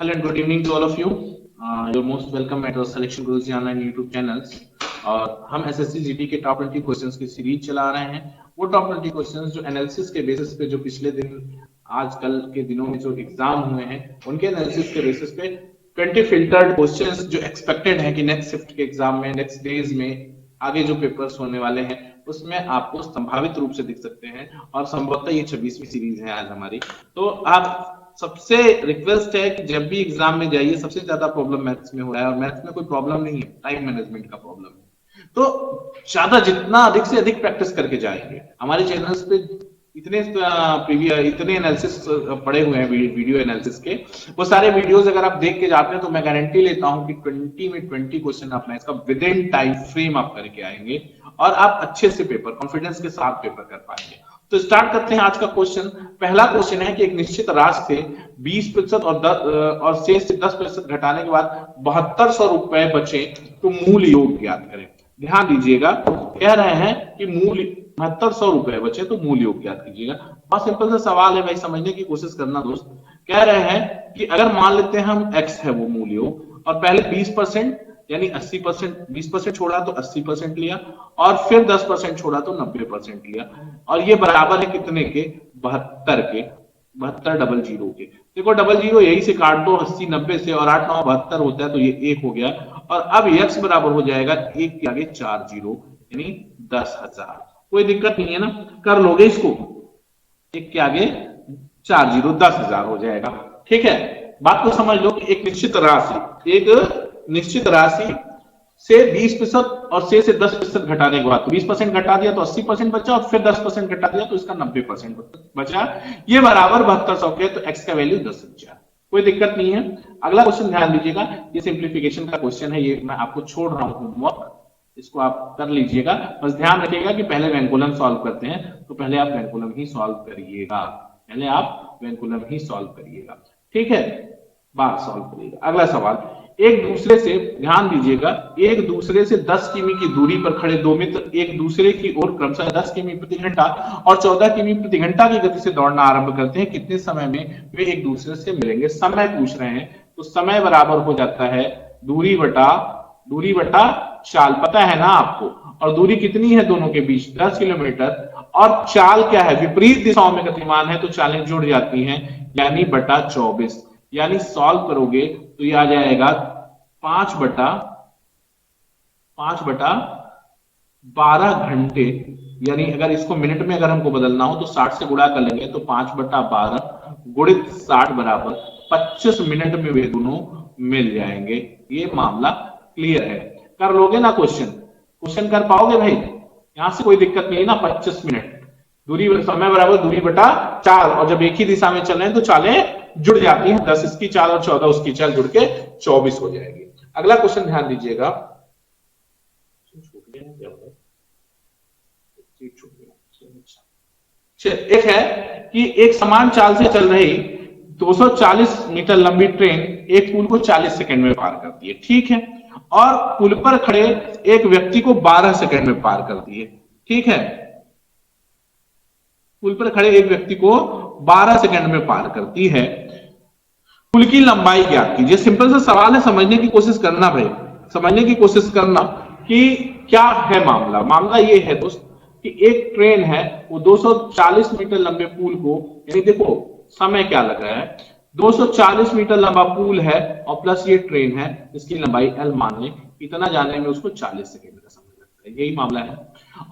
Hello and good evening to all of you. You're most welcome at our Selection Guruji online YouTube channels. और हम SSC GT के top 20 questions की series चला रहे हैं। वो टॉप 20 क्वेश्चंस जो एनालिसिस के बेसिस पे जो पिछले दिन आजकल के दिनों में जो एग्जाम हुए हैं उनके एनालिसिस के बेसिस पे 20 फिल्टर्ड क्वेश्चंस जो एक्सपेक्टेड है कि नेक्स्ट शिफ्ट के एग्जाम में नेक्स्ट डेज में आगे जो पेपर्स होने वाले हैं उसमें आपको संभावित रूप से दिख सकते हैं। और संभवतः ये 26वीं सीरीज है आज हमारी। तो आप सबसे रिक्वेस्ट है कि जब भी एग्जाम में जाइए, सबसे ज्यादा प्रॉब्लम मैथ्स में हो रहा है और मैथ्स में कोई प्रॉब्लम नहीं है, टाइम मैनेजमेंट का प्रॉब्लम है। तो ज्यादा जितना अधिक से अधिक प्रैक्टिस करके जाएंगे। हमारे चैनल्स पे इतने एनालिसिस पड़े हुए हैं वीडियो एनालिसिस के, वो सारे वीडियोस अगर आप देख के जाते हैं तो मैं गारंटी लेता हूं कि 20 में 20 क्वेश्चन आप मैथ्स का विद इन टाइम फ्रेम आप करके आएंगे और आप अच्छे से पेपर कॉन्फिडेंस के साथ पेपर कर पाएंगे। तो स्टार्ट करते हैं आज का क्वेश्चन। पहला क्वेश्चन है कि एक निश्चित राशि से 20% और शेष से 10% घटाने के बाद 7200 रुपए बचे तो मूल योग ज्ञात करें। ध्यान दीजिएगा, कह रहे हैं कि मूल 7200 रुपए बचे तो मूल योग ज्ञात कीजिएगा। बहुत सिंपल सा सवाल है भाई, समझने की कोशिश करना दोस्त। कह रहे हैं कि अगर मान लेते हैं हम x है वो मूल योग और पहले 20% यानी 80%, 20% छोड़ा तो 80% लिया और फिर 10% छोड़ा तो 90% लिया और ये बराबर है कितने के? 72 के, 7200 के। देखो डबल जीरो यही से काट दो 80 90 से और 8 9 72 होता है तो ये 1 हो गया और अब x बराबर हो जाएगा 1 के आगे 4 जीरो यानी 10,000। कोई दिक्कत नहीं है ना, कर लोगे इसको। 1 के आगे 4 जीरो 10,000 हो जाएगा। ठीक है, बात को समझ लो कि एक निश्चित राशि से 20% और से 10% घटाने के बाद 20% घटा दिया तो 80% बचा और फिर 10% घटा दिया तो इसका 90% बचा। ये बराबर 7200 के, तो x का वैल्यू 10,000। कोई दिक्कत नहीं है। अगला क्वेश्चन ध्यान दीजिएगा, ये सिंप्लीफिकेशन का क्वेश्चन है, ये मैं आपको छोड़ रहा हूं होमवर्क, इसको आप कर लीजिएगा। बस ध्यान रखिएगा कि पहले वेंकुलम सॉल्व करते हैं तो पहले आप वेंकुलम ही सॉल्व करिएगा। ठीक है, बात सॉल्व करिएगा। अगला सवाल, एक दूसरे से, ध्यान दीजिएगा, एक दूसरे से 10 किमी की दूरी पर खड़े दो मित्र एक दूसरे की ओर क्रमशः 10 किमी प्रति घंटा और 14 किमी प्रति घंटा की गति से दौड़ना आरंभ करते हैं। कितने समय में वे एक दूसरे से मिलेंगे? समय पूछ रहे हैं तो समय बराबर हो जाता है दूरी बटा चाल। पता है ना आपको, और दूरी कितनी है दोनों के बीच? 10 किलोमीटर। और चाल क्या है? विपरीत दिशाओं में गतिमान है तो चालें जुड़ जाती हैं यानी बटा 24। यानी सॉल्व करोगे तो ये आ जाएगा 5 बटा 12 घंटे। यानी अगर इसको मिनट में अगर हमको बदलना हो तो 60 से गुणा कर लेंगे तो 5 बटा 12 गुणित 60 बराबर 25 मिनट में वे दोनों मिल जाएंगे। ये मामला क्लियर है। कर लोगे ना क्वेश्चन कर पाओगे भाई? यहां से कोई दिक्कत नहीं है ना। 25 मिनट, समय बराबर दूरी बटा चाल, और जब एक ही दिशा में चल रहे हैं तो चालें जुड़ जाती हैं। 10 इसकी चाल और 14 उसकी चाल जुड़ के 24 हो जाएगी। अगला क्वेश्चन ध्यान दीजिएगा, एक है कि एक समान चाल से चल रही 240 मीटर लंबी ट्रेन एक पुल को 40 सेकंड में पार करती है। ठीक है, और पुल पर खड़े एक व्यक्ति को 12 सेकंड में पार करती है। ठीक है, पुल पर खड़े एक व्यक्ति को 12 सेकंड में पार करती है। पुल की लंबाई ज्ञात कीजिए। सिंपल सा सवाल है, समझने की कोशिश करना भाई, समझने की कोशिश करना कि क्या है मामला। मामला ये है दोस्त कि एक ट्रेन है, वो 240 मीटर लंबे पुल को, यानी देखो समय क्या लग रहा है, 240 मीटर लंबा पुल है और प्लस ये ट्रेन है, इसकी लंबाई L मान लें, इतना जाने में उसको 40 सेकंड का समय लगता है। यही मामला है।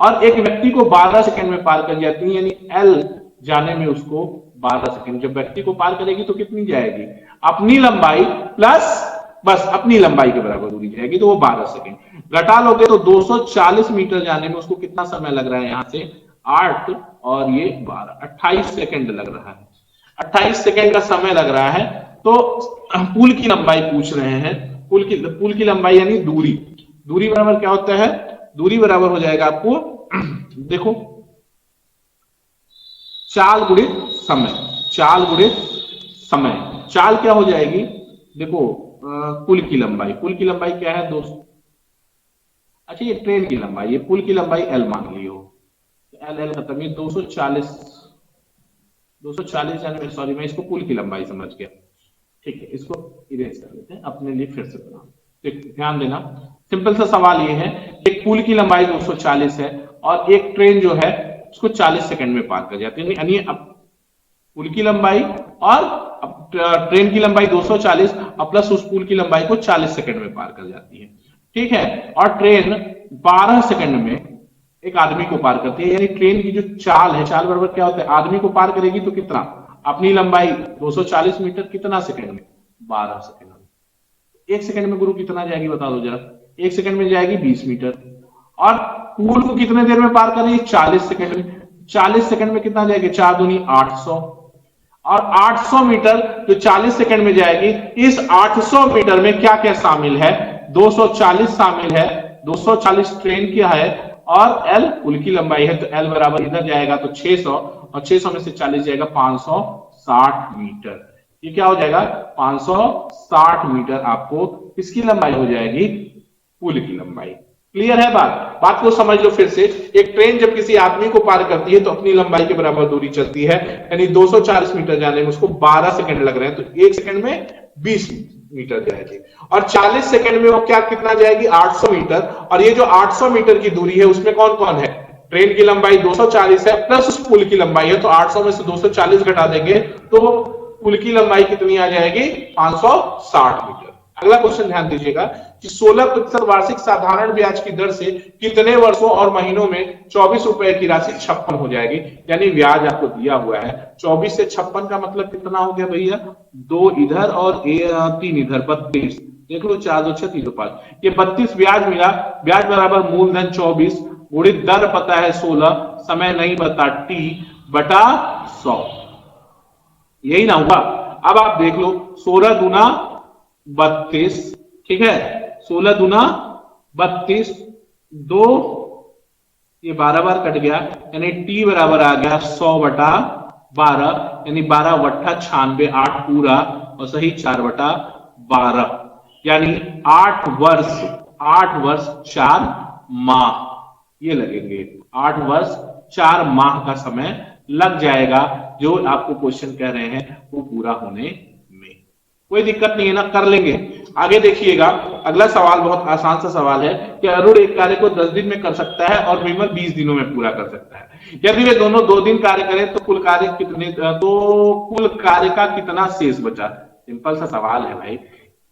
और एक व्यक्ति को 12 सेकंड में पार कर जाती है, यानी L जाने में उसको 12 सेकंड। जब व्यक्ति को पार करेगी तो कितनी जाएगी? अपनी लंबाई प्लस बस अपनी लंबाई के बराबर दूरी जाएगी, तो वो 12 सेकंड। घटा लोगे तो 240 मीटर जाने में उसको कितना समय लग रहा है? यहां से 8 और ये 12, 28 सेकंड लग रहा है। 28 सेकंड का समय लग रहा है। तो पुल की लंबाई पूछ रहे हैं। पुल की लंबाई यानी दूरी बराबर क्या होता है? दूरी बराबर हो जाएगा आपको, देखो, चाल गुणित समय। चाल क्या हो जाएगी? देखो पुल की लंबाई क्या है दोस्त? अच्छा, ये ट्रेन की लंबाई, ये पुल की लंबाई L मान लियो। L खत्म, ये 240 यानी, सॉरी मैं इसको पुल की लंबाई समझ गया। ठीक है, इसको इरेज कर लेते हैं, अपने लिए फिर से बना। ध्यान देना, सिंपल सा सवाल ये है, एक पुल की लंबाई 240 है और एक ट्रेन जो है उसको 40 सेकंड में पार कर जाती है, यानी अब पुल की लंबाई और ट्रेन की लंबाई 240 और प्लस उस पुल की लंबाई को 40 सेकंड में पार कर जाती है। ठीक है, और ट्रेन 12 सेकंड में एक आदमी को पार करती है, यानी ट्रेन की जो चाल है, चाल बराबर क्या होता है, आदमी को पार करेगी तो कितना, अपनी लंबाई 240 मीटर, कितना सेकंड में, 12 सेकंड में। एक सेकंड में गुरु कितना जाएगी बता दो जरा, एक सेकंड में जाएगी 20 मीटर। और पुल को कितने देर में पार करेगी, 40 सेकंड में। 40 सेकंड में कितना जाएगी, 4 दूनी 800, और 800 मीटर जो 40 सेकंड में जाएगी, इस 800 मीटर में क्या क्या शामिल है, 240 शामिल है, 240 ट्रेन की है और एल पुल की लंबाई है, तो एल बराबर इधर जाएगा तो 600 और 600 में से 40 जाएगा 560 मीटर। ये क्या हो जाएगा, 560 मीटर आपको किसकी लंबाई हो जाएगी, पुल की लंबाई। क्लियर है बात को समझ लो फिर से। एक ट्रेन जब किसी आदमी को पार करती है तो अपनी लंबाई के बराबर दूरी चलती है, यानी 240 मीटर जाने में उसको 12 सेकंड लग रहे हैं, तो एक सेकंड में 20 मीटर जाएगी, और 40 सेकंड में वो क्या कितना जाएगी, 800 मीटर। और ये जो 800 मीटर की दूरी है उसमें कौन कौन है, ट्रेन की लंबाई 240 है प्लस उस पुल की लंबाई है, तो 800 में से 240 घटा देंगे तो पुल की लंबाई कितनी आ जाएगी, 560 मीटर। अगला क्वेश्चन ध्यान दीजिएगा कि 16% वार्षिक साधारण ब्याज की दर से कितने वर्षों और महीनों में 24 रुपए की राशि 56 हो जाएगी। यानी ब्याज आपको दिया हुआ है 24 से 56 का मतलब कितना हो गया भैया, 2 इधर और 3 इधर, 32। देख लो 4 2 6 3 2 5, ये 32 ब्याज मिला। ब्याज बराबर मूलधन 24 गुणित दर पता है 16, समय नहीं पता t बटा 100, यही ना हुआ। अब आप देख लो 16 दूना 32, ठीक है, 16 दूना 32, 2 ये 12 बार कट गया, यानी t बराबर आ गया 100 बटा 12, यानी 12 वट्ठा 96, 8 पूरा और सही 4 बटा 12, यानी 8 वर्ष 4 माह ये लगेंगे। 8 वर्ष 4 माह का समय लग जाएगा जो आपको क्वेश्चन कह रहे हैं वो पूरा होने में। कोई दिक्कत नहीं है ना, कर लेंगे। आगे देखिएगा, अगला सवाल बहुत आसान सा सवाल है कि अरुण एक कार्य को 10 दिन में कर सकता है और विमल 20 दिनों में पूरा कर सकता है। यदि वे दोनों 2 दिन कार्य करें तो कुल कार्य का कितना शेष बचा। सिंपल सा सवाल है भाई।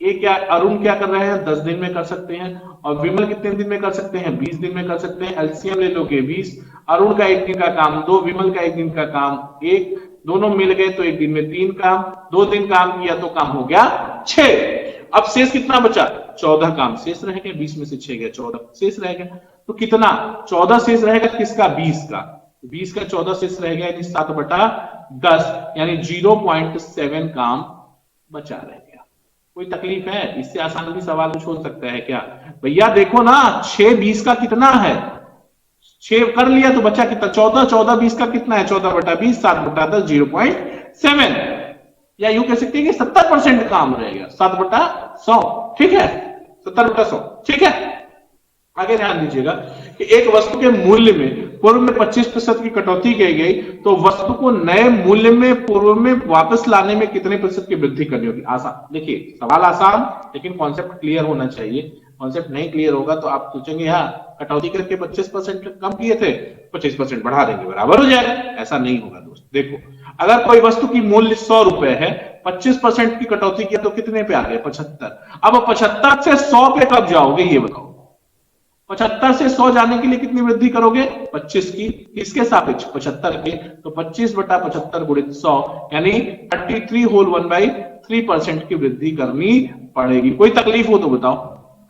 ये क्या, अरुण क्या कर रहे हैं, 10 दिन में कर सकते हैं, और विमल कितने दिन में कर सकते हैं, 20 दिन में कर सकते हैं। एलसीएम ले लोगे 20, अरुण का 1 दिन का काम 2, विमल का 1 दिन का काम 1, दोनों मिल गए तो 1 दिन में 3 काम, 2 दिन काम किया तो काम हो गया 6। अब शेष कितना बचा, 14 काम शेष रह गए, 20 में से 6 गया 14 शेष रह गया, तो कितना 14 शेष रहेगा किसका, 20 का, 20 का 14 शेष रह गया, यानी 7 बटा 10, यानी 0.7 काम बचा रह गया। कोई तकलीफ है, इससे आसान भी सवाल कुछ हो सकता है क्या भैया। देखो ना 6 20 का कितना है, 6 कर लिया तो बचा कितना, 14, 14 20 का कितना है, 14 बटा 20, 7 बटा 10, 0.7, या यूं कह सकते हैं कि 70% काम रहेगा, 7 बटा 100, ठीक है, 70 बटा 100, ठीक है। आगे ध्यान दीजिएगा कि एक वस्तु के मूल्य में पूर्व में 25% की कटौती की गई तो वस्तु को नए मूल्य में पूर्व में वापस लाने में कितने प्रतिशत की वृद्धि करनी होगी। आसान, देखिए सवाल आसान, लेकिन कॉन्सेप्ट क्लियर होना चाहिए। कॉन्सेप्ट नहीं क्लियर होगा तो आप सोचेंगे हाँ कटौती करके 25% कम किए थे, 25% बढ़ा देंगे बराबर हो जाएगा। ऐसा नहीं होगा दोस्त। देखो अगर कोई वस्तु की मूल्य 100 रुपए है, 25% की कटौती किया तो कितने पे आ गए, 75। अब 75 से 100 पे कब जाओगे ये बताओ। 75 से 100 जाने के लिए कितनी वृद्धि करोगे, 25 की, किसके सापेक्ष, 75 के, तो 25 बटा 75 गुणित 100, यानी 33 होल 1/3% की वृद्धि करनी पड़ेगी। कोई तकलीफ हो तो बताओ,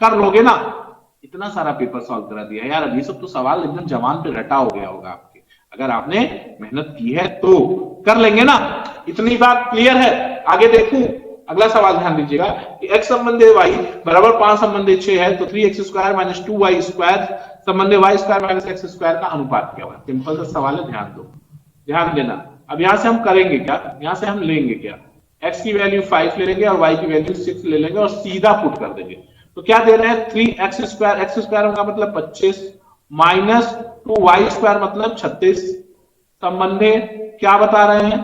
कर लोगे ना। इतना सारा पेपर सॉल्व करा दिया यार, अभी सब तो सवाल एकदम जवान पे रटा हो गया होगा आपके, अगर आपने मेहनत की है तो कर लेंगे ना। इतनी बात क्लियर है। आगे देखूं, अगला सवाल ध्यान दीजिएगा कि x संबंधी y बराबर 5 संबंधी 6 है तो 3x square minus 2y square संबंधी y square minus x square का अनुपात क्या हुआ। सिंपल सा सवाल है, ध्यान दो, ध्यान देना। अब यहां से हम करेंगे क्या, यहां से हम लेंगे क्या, x की वैल्यू 5 ले लेंगे और y की वैल्यू 6 ले लेंगे और सीधा पुट कर देंगे। तो क्या दे रहे हैं, 3x स्क्वायर, x स्क्वायर का मतलब 25 माइनस 2y स्क्वायर मतलब 36 संबंधी क्या बता रहे हैं,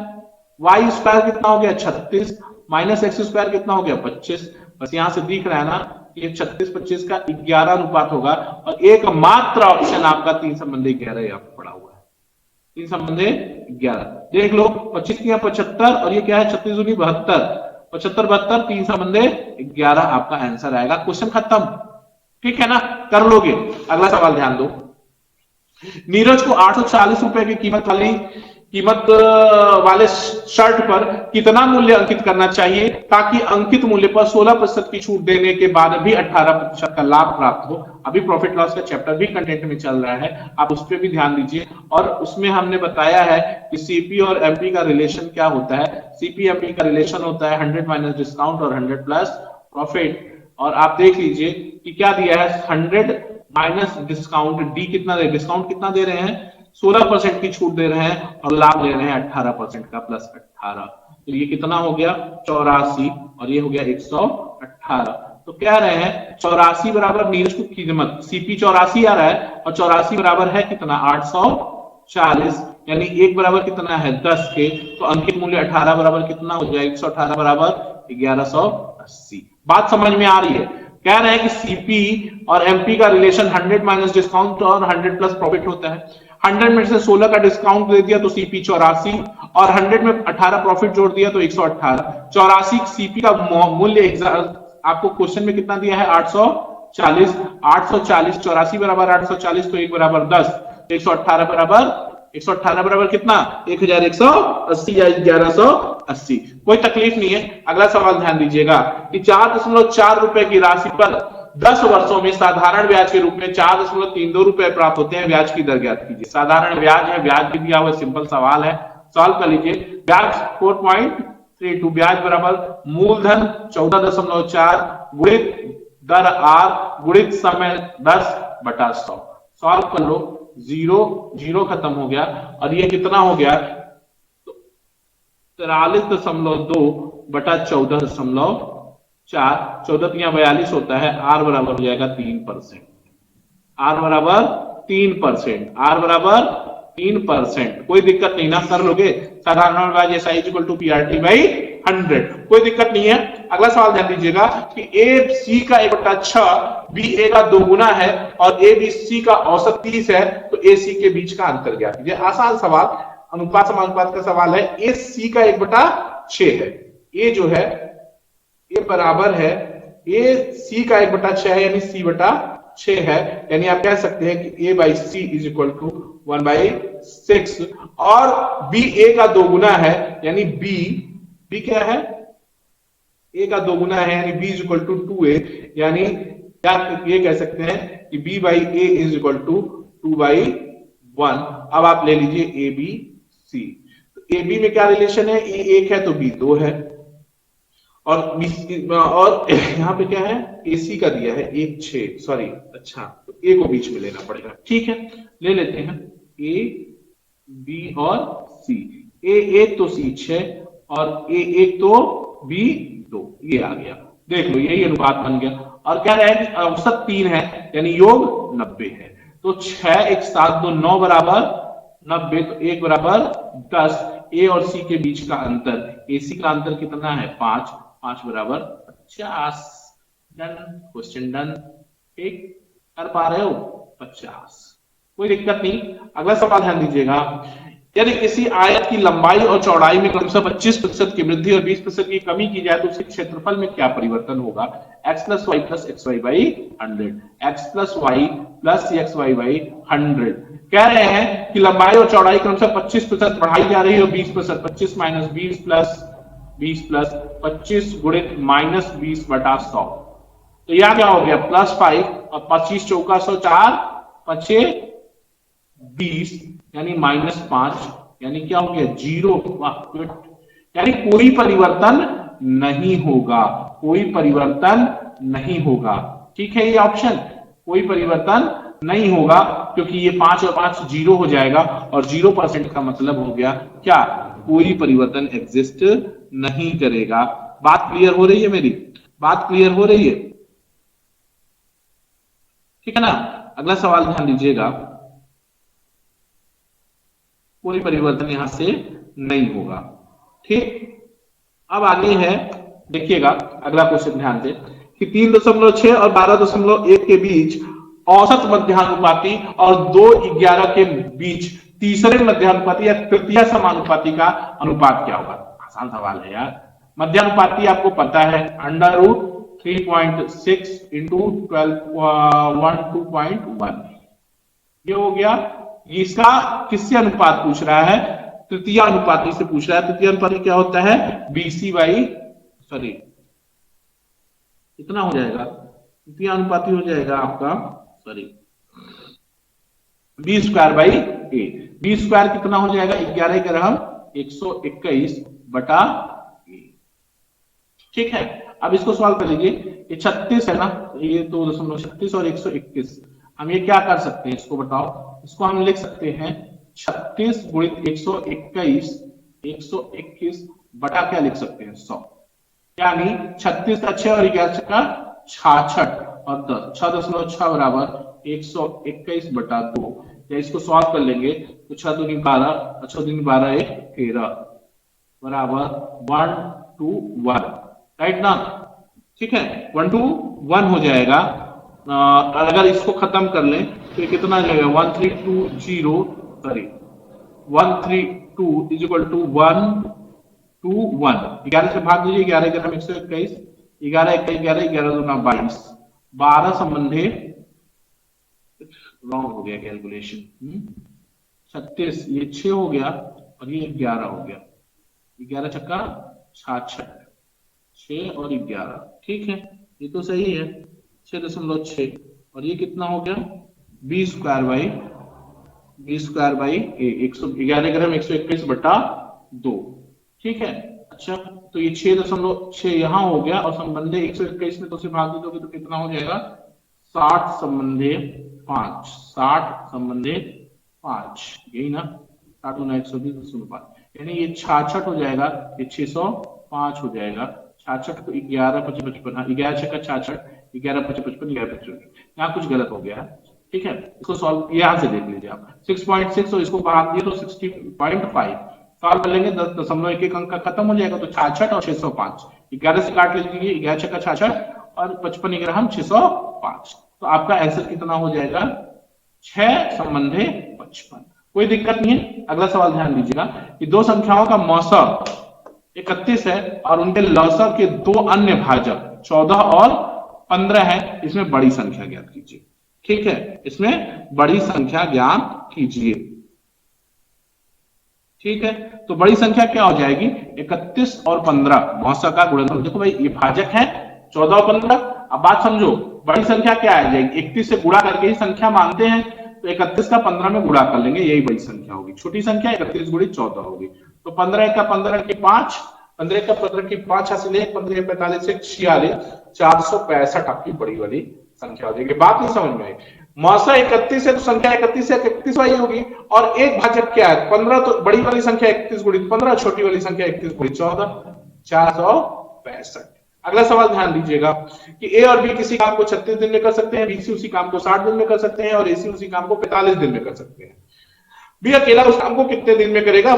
y स्क्वायर कितना हो गया 36 माइनस एक्स स्क्वायर कितना हो गया 25, बस यहां से दिख रहा है ना ये 36 25 का 11 अनुपात होगा और एकमात्र ऑप्शन आपका 3 संबंधी 11 यहाँ पर पड़ा हुआ है। 3 संबंधी 11 देख लो 25 की 75 और ये क्या है 36 दूनी 72, 75 72 3 संबंधी 11 आपका आंसर आएगा। क्वेश्चन खत्म, ठीक है ना, कर लोगे। अगला सवाल ध्यान दो। नीरज को 840 रुपए की कीमत वाले शर्ट पर कितना मूल्य अंकित करना चाहिए ताकि अंकित मूल्य पर 16% की छूट देने के बाद भी 18% का लाभ प्राप्त हो। अभी प्रॉफिट लॉस का चैप्टर भी कंटेंट में चल रहा है, आप उस पर भी ध्यान दीजिए। और उसमें हमने बताया है कि सीपी और एमपी का रिलेशन क्या होता है। सीपी एमपी का रिलेशन होता है 100 माइनस डिस्काउंट और 100 प्लस प्रॉफिट। और आप देख लीजिए कि क्या दिया है 100 माइनस डिस्काउंट, डी कितना दे, डिस्काउंट कितना दे रहे हैं 16% की छूट दे रहे हैं और लाभ दे रहे हैं 18% का प्लस 18, तो ये कितना हो गया 84 और ये हो गया 118। तो कह रहे हैं 84 बराबर नीरज को कीमत सीपी 84 आ रहा है और 84 बराबर है कितना 840, यानी एक बराबर कितना है 10 के, तो अंकित मूल्य 18 बराबर कितना हो जाएगा 118 बराबर 1180। बात समझ में आ रही है। कह रहे हैं कि सीपी और एमपी का रिलेशन 100 माइनस डिस्काउंट और 100 प्लस प्रॉफिट होता है। 100 में से 16 का डिस्काउंट दे दिया तो सीपी 84 और 100 में 18 प्रॉफिट जोड़ दिया तो 118। 84 सीपी का मूल्य आपको क्वेश्चन में कितना दिया है 840, 840 84 बराबर 840 तो एक बराबर 10, 118 बराबर कितना 1180 या 1180। कोई तकलीफ नहीं है। अगला सवाल ध्यान दीजिएगा कि 4.4 रुपए की राशि पर 10 वर्षों में साधारण ब्याज के रूप में 4.32 रुपए प्राप्त होते हैं। ब्याज की दर ज्ञात कीजिए। साधारण ब्याज है, ब्याज भी दिया हुआ, सिंपल सवाल है, सॉल्व कर लीजिए। ब्याज 4.32, ब्याज बराबर मूलधन 14.4 गुणित दर आर गुणित समय 10/100। सॉल्व कर लो, 0 खत्म हो गया और ये कितना हो गया 43.2 बटा 14.4, 14 या 42 होता है। आर बराबर हो जाएगा 3%, आर बराबर 3%, आर बराबर 3%। कोई दिक्कत नहीं ना, कर लोगे। साधारण ब्याज S I equal to PRT by 100, कोई दिक्कत नहीं है। अगला सवाल ध्यान दीजिएगा कि ए सी का 1/6 बी ए का 2 गुना है और ए बी सी का औसत 30 है, तो ए सी के बीच का अंतर ज्ञात कीजिए। आसान सवाल, अनुपात समानुपात का सवाल है। ए सी का 1/6 है, ए जो है ये बराबर है ए सी का 1/6 है, यानी सी बटा 6 है, यानी आप कह सकते हैं कि A by C is equal to 1/6 और बी ए का 2 गुना है, यानी बी क्या है ए का 2 गुना है, यानी B is equal to 2a, यानी क्या ये कह सकते हैं कि b by A is equal to 2/1। अब आप ले लीजिए ए बी सी, तो ए बी में क्या रिलेशन है, ए 1 है तो बी 2 है और यहां पे क्या है ए सी का दिया है 1/6, सॉरी अच्छा, तो ए को बीच में लेना पड़ेगा, ठीक है ले लेते हैं ए बी और सी। ए 1 तो सी 6 और ए 1 तो बी 2, ये आ गया, देख लो यही अनुपात बन गया। और क्या रहे औसत 3 है, यानी योग 90 है, तो 6 1 7 2 9 बराबर 90, तो 1 बराबर 10। ए और सी के बीच का अंतर, ए सी का अंतर कितना है 5, 5 बराबर 50। डन, क्वेश्चन डन, ठीक कर पा रहे हो 50, कोई दिक्कत नहीं। अगला सवाल ध्यान दीजिएगा, यदि किसी आयत की लंबाई और चौड़ाई में क्रमशः 25% की वृद्धि और 20% की कमी की जाए तो उसके क्षेत्रफल में क्या परिवर्तन होगा। x plus Y plus X Y by 100, X plus Y plus X Y by 100। कह रहे हैं कि लंबाई और चौड़ाई क्रमशः 25% बढ़ाई जा रही है और 20%, 25 माइनस 20 प्लस 25 गुणित माइनस 20/100, तो यह क्या हो गया +5 और 25 चौका 100, 4 5 20, यानी -5, यानी क्या हो गया 0। यानी कोई परिवर्तन नहीं होगा, कोई परिवर्तन नहीं होगा, ठीक है ये ऑप्शन, कोई परिवर्तन नहीं होगा क्योंकि ये 5 और 5 0 हो जाएगा और 0% का मतलब हो गया क्या, कोई परिवर्तन एग्जिस्ट नहीं करेगा। बात क्लियर हो रही है मेरी, बात क्लियर हो रही है, ठीक है ना। अगला सवाल ध्यान दीजिएगा, कोई परिवर्तन यहां से नहीं होगा, ठीक। अब आगे है देखिएगा अगला क्वेश्चन ध्यान से कि 3.6 और 12.1 के बीच औसत मध्यानुपाती और 2:11 के बीच तीसरे मध्यानुपाती या तृतीय समानुपाती का अनुपात क्या होगा। आसान सवाल है यार। मध्यानुपाती आपको पता है √3.6 इंटू 12.1 ये हो गया। इसका किससे अनुपात पूछ रहा है, तृतीय अनुपाती से पूछ रहा है। तृतीय अनुपाती क्या होता है, बीसी बाई सॉरी कितना हो जाएगा, तृतीय अनुपाती हो जाएगा आपका sorry B square by A. B square कितना हो जाएगा 11 121 बटा ए। ठीक है, अब इसको सॉल्व कर लीजिए। ये 36 है ना, ये 2.36 और 121 हम ये क्या कर सकते हैं इसको बताओ। इसको हम लिख सकते हैं 36 गुणित 121 121 बटा क्या लिख सकते हैं 100, यानी 36 का 6 और 11 का 66 और 10 6.6 बराबर 121 बटा 2। या इसको सॉल्व कर लेंगे तो 6 दूनी 12 6 दूनी 12 1 13 बराबर 1 to 1, राइट ना। ठीक है 1 to 1 हो जाएगा। अगर इसको खत्म कर लें तो कितना जाएगा 1320 sorry 132 is equal to 1 to 1। 11 से भाग दीजिए 11 11 121 11 21 11 11 दूना 22 12 संबंधे रॉन्ग हो गया कैलकुलेशन 36 ये 6 हो गया और ये 11 हो गया 11 छक्का 66 6 और 11। ठीक है ये तो सही है 6.6 और ये कितना हो गया बी स्क्वायर बाई 111 ग्राम 121 बटा 2। ठीक है अच्छा तो ये 6.6 यहां हो गया और संबंधे 121 में तो से भाग दोगे तो कितना हो जाएगा 60 संबंधे 5 60 संबंधे 5 यही ना 60 गुना 120 यानी ये 66 हो जाएगा, ये 605 हो जाएगा। 66 को 11 5 55 11 6 का 66 11 5 55 11 55 यहाँ कुछ गलत हो गया है। ठीक है इसको सॉल्व यहां से देख लीजिए आप 6.6 और इसको भाग दिए तो 60.5 सॉल्व कर लेंगे 10.11 अंक का खत्म हो जाएगा तो 66 और 605 11 से काट लीजिए 11 6 का 66 और 55 ग्राम 605 तो आपका आंसर कितना हो जाएगा 6 संबंधे 55। कोई दिक्कत नहीं है। अगला सवाल ध्यान दीजिएगा कि दो संख्याओं का मौसम 31 है और उनके लौसव के दो अन्य भाजक 14 और 15 है। इसमें बड़ी संख्या ज्ञात कीजिए। ठीक है इसमें बड़ी संख्या ज्ञात कीजिए। ठीक है तो बड़ी संख्या क्या हो जाएगी 31 और 15 मौसम का गुणनफल। देखो भाई ये भाजक है 14 और 15। अब बात समझो बड़ी संख्या क्या आ जाएगी 31 से गुणा करके ही संख्या मानते हैं तो 31 का 15 में गुणा कर लेंगे यही बड़ी संख्या होगी। छोटी संख्या 31 गुणित 14 होगी तो 15 का 15 की 5 15 का 15 की 5 हासिल 15 45 से 46 465 आपकी बड़ी वाली संख्या हो जाएगी। बात नहीं समझ में आई। मौसा 31 है तो संख्या 31 से 31 वाली होगी और एक भाजक क्या है 15 तो बड़ी वाली संख्या 31 गुणित 15 छोटी वाली संख्या 31 गुणित 14 465। अगला सवाल ध्यान दीजिएगा कि ए और बी किसी काम को 36 दिन में कर सकते हैं, बी सी उसी काम को 60 दिन में कर सकते हैं और ए सी उसी काम को 45 दिन में कर सकते हैं। बी अकेला उस काम को कितने दिन में करेगा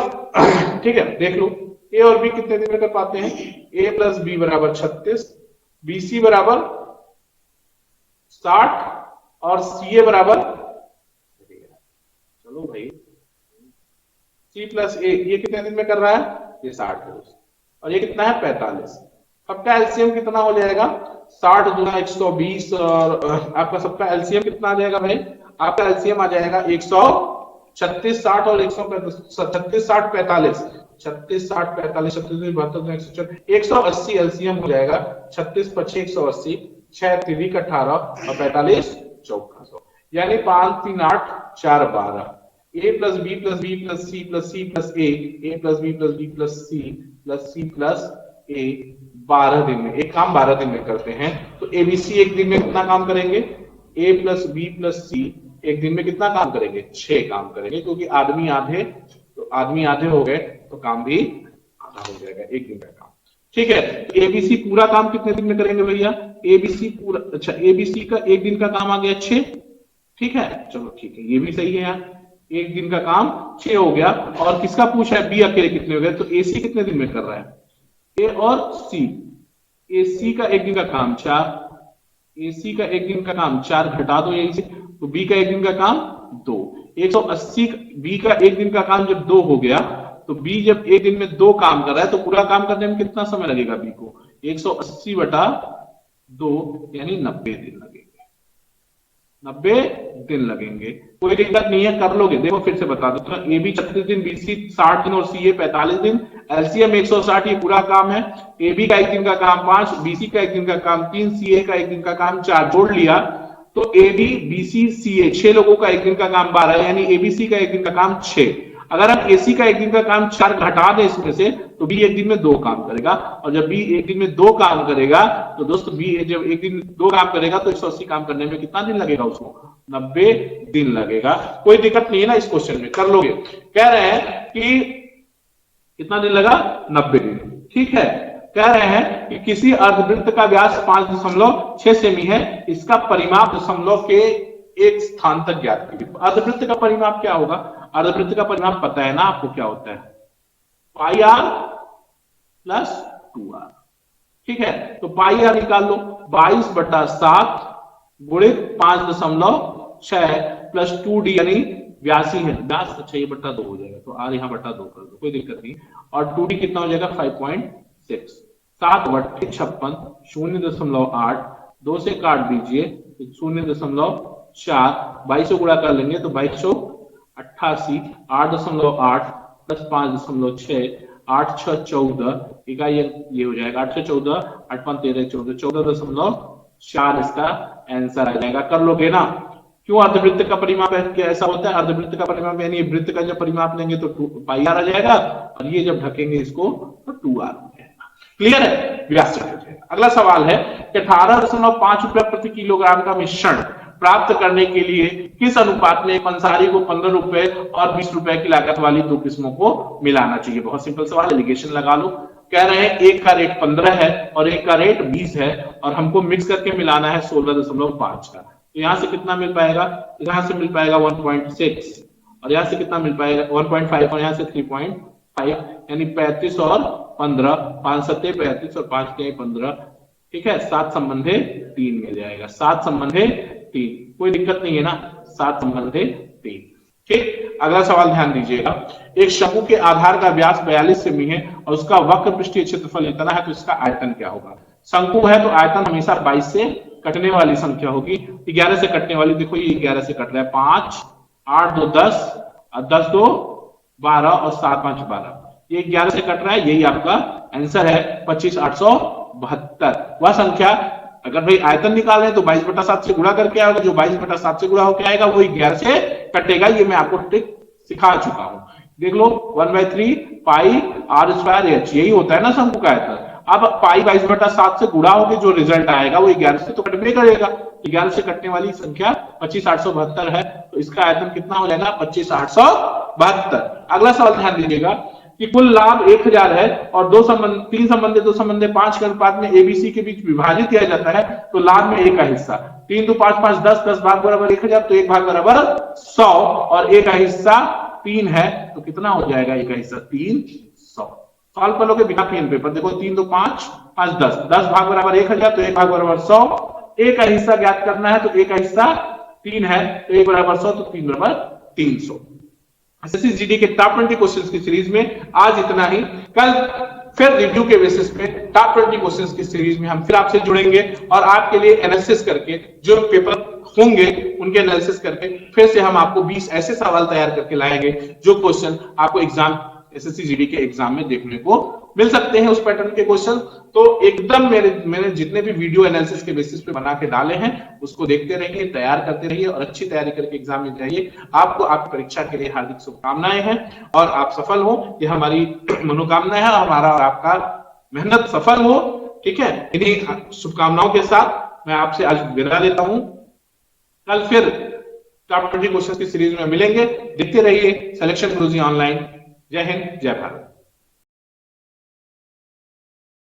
ठीक है देख लो ए और बी कितने दिन में कर पाते हैं ए प्लस बी बराबर 36 बी सी बराबर 60 और सी ए बराबर चलो भाई सी प्लस ए ये कितने दिन में कर रहा है ये 60 रोज और ये कितना है 45। सबका एलसीएम कितना हो जाएगा 60 गुना 120 और आपका सबका एलसीएम कितना आ जाएगा भाई आपका एलसीएम आ जाएगा 136 60 और 136 60 45 36 60 45 36 72 180 एलसीएम हो जाएगा 36 25 180 6 3 18 और 45 1400 यानी 5 3 8 4 12 A plus B plus B plus C plus C plus A plus B plus B plus C plus A 12 दिन में एक काम 12 दिन में करते हैं तो एबीसी एक दिन में कितना काम करेंगे ए प्लस बी प्लस सी एक दिन में कितना काम करेंगे 6 काम करेंगे क्योंकि आदमी आधे हो गए तो काम भी आधा हो जाएगा एक दिन का काम। ठीक है एबीसी पूरा काम कितने दिन में करेंगे भैया एबीसी पूरा अच्छा एबीसी का एक दिन का काम आ गया 6। ठीक है चलो ठीक है ये भी सही है यार एक दिन का काम 6 हो गया और किसका पूछा है बी अकेले कितने हो गए तो एसी कितने दिन में कर रहा है ए और सी AC का एक दिन का काम 4, AC का एक दिन का काम 4 घटा दो यहीं से, तो B का एक दिन का काम 2। 180 B का एक दिन का काम जब 2 हो गया, तो B जब एक दिन में 2 काम कर रहा है तो पूरा काम करने में कितना समय लगेगा B को? 180 बटा 2 यानी 90 दिन लगेंगे। 90 दिन लगेंगे। कोई दिक्कत नहीं है, कर लोगे। देखो फिर से बता दो, ए बी 36 दिन, BC 60 दिन और CA 45 दिन, LCM 160, ये पूरा काम है। AB का एक दिन का काम 5, BC का एक दिन का काम 3, CA का एक दिन का काम 4, जोड़ लिया तो AB BC CA 6 लोगों का एक दिन का काम 12, यानी ABC का एक दिन का काम 6। अगर हम AC का एक दिन का काम 4 घटा दें इसमें से, तो B एक दिन में 2 काम करेगा, और जब B एक दिन में 2 काम करेगा तो दोस्तों B जब एक दिन 2 काम करेगा तो 180 काम करने में कितना दिन लगेगा उसको? 90 दिन लगेगा। कोई दिक्कत नहीं है ना इस क्वेश्चन में, कर लोगे। कह रहे हैं कि कितना दिन लगा? 90 दिन। ठीक है। कह रहे हैं कि किसी अर्धवृत्त का व्यास 5.6 सेमी है, इसका परिमाप दशमलव के एक स्थान तक ज्ञात कीजिए। अर्धवृत्त का परिमाप क्या होगा? अर्धवृत्त का परिमाप पता है ना आपको क्या होता है? पाई आर प्लस 2r। ठीक है, तो पाई आर निकाल लो, 22/7 गुणित 5.6 प्लस 2d यानी 82 है, व्यास। अच्छा ये बट्टा 2 हो जाएगा, तो आर यहाँ बट्टा 2 कर दो, कोई दिक्कत नहीं। और 2d कितना हो जाएगा? 5.6। 7/56 0.8, 2 से काट दीजिए 0.4, 22 गुणा कर लेंगे तो 2288, 8.8 प्लस 5.6, 8 6 14, इकाई ये हो जाएगा 8 14, 8 5 13 14, 14.4 इसका आंसर आ जाएगा। कर लोगे ना? क्यों? अर्धवृत्त का परिमाप ऐसा होता है, अर्धवृत्त का परिमाप यानी वृत्त का जब परिमाप लेंगे तो पाई आर आ जाएगा, और ये जब ढकेंगे इसको तो 2r आ जाएगा। क्लियर है? व्यास। अगला सवाल है कि 18.5 रुपए प्रति किलोग्राम का मिश्रण प्राप्त करने के लिए किस अनुपात में पंसारी को 15 रुपए और 20 रुपए की लागत वाली 2 किस्मों को मिलाना चाहिए? बहुत सिंपल सवाल, एलिगेशन लगा लो। कह रहे हैं एक का रेट 15 है और एक का रेट 20 है, और हमको मिक्स करके मिलाना है 16.5 का। तो यहां से कितना मिल पाएगा? यहां से मिल पाएगा 1.6, और यहां से कितना मिल पाएगा? 1.5, और यहां से 3.5, यानी 35 और 15, 5 7 35 और 5 के 15। ठीक है, 7 संबंधे 3 मिल जाएगा, 7 संबंधे 3। कोई दिक्कत नहीं है ना, 7 संबंधे 3। ठीक। अगला सवाल ध्यान दीजिएगा, एक शंकु के आधार का व्यास 42 सेमी है और उसका वक्र पृष्ठीय क्षेत्रफल इतना है, तो इसका आयतन क्या होगा? शंकु है तो आयतन हमेशा 22 से कटने वाली संख्या होगी, 11 से कटने वाली। देखो ये 11 से कट रहा है, 5 8 2 10, 10 2 12 और 7 5 12, ये 11 से कट रहा है, यही आपका आंसर है 25,872। वह संख्या, अगर भाई आयतन निकाल रहे हैं तो 22/7 से गुणा करके आएगा, जो 22/7 से गुणा होकर आएगा वही 11 से कटेगा। ये मैं आपको ट्रिक सिखा चुका हूं, देख लो। 1/3 पाई आर स्क्वायर एच, यही होता है ना शंकु का आयतन। अब पाई 22/7 से गुणा होकर जो रिजल्ट आएगा वो 11 से तो कटबे करेगा, 11 से कटने वाली संख्या 25,872 है, तो इसका आयतन कितना हो जाएगा? 25,872। अगला सवाल ध्यान दीजिएगा कि कुल लाभ 1000 है और 3 संबंधे 5 के अनुपात में ABC के बीच विभाजित किया जाता है, तो लाभ में A का हिस्सा 3 2 5 5 10, 10 भाग बराबर 1000, तो 1 भाग बराबर 100, और A का हिस्सा 3 है, तो कितना हो जाएगा A का हिस्सा? 300। सॉल्व कर लोगे बिना पेन पेपर। देखो 3 2 5 5 10, 10 भाग बराबर 1000, तो 1 भाग बराबर 100। A का हिस्सा ज्ञात करना है, तो A का हिस्सा 3 है, तो 1 बराबर 100, तो 3 बराबर 300। एसएससी जीडी के टॉप 20 क्वेश्चंस की सीरीज में आज इतना ही। कल फिर रिव्यू के बेसिस पे टॉप 20 क्वेश्चंस की सीरीज में हम फिर आपसे जुड़ेंगे, और आपके लिए एनालिसिस करके जो पेपर होंगे उनके एनालिसिस करके फिर से हम आपको 20 ऐसे सवाल तैयार करके लाएंगे जो क्वेश्चन आपको एग्जाम एसएससी जीडी के एग्जाम में देखने को मिल सकते हैं, उस पैटर्न के क्वेश्चन। तो एकदम मैंने जितने भी वीडियो एनालिसिस के बेसिस पे बना के डाले हैं उसको देखते रहिए, तैयार करते रहिए, और अच्छी तैयारी करके एग्जाम में जाइए। आपको आपकी परीक्षा के लिए हार्दिक शुभकामनाएं हैं, और आप सफल हो, ये हमारी मनोकामना है, हमारा और आपका मेहनत सफल हो। ठीक है, इन्हीं शुभकामनाओं के साथ मैं आपसे आज विदा लेता हूं। कल फिर टॉप 20 क्वेश्चन की सीरीज में मिलेंगे। देखते रहिए सिलेक्शन गुरुजी ऑनलाइन। जय हिंद, जय भारत।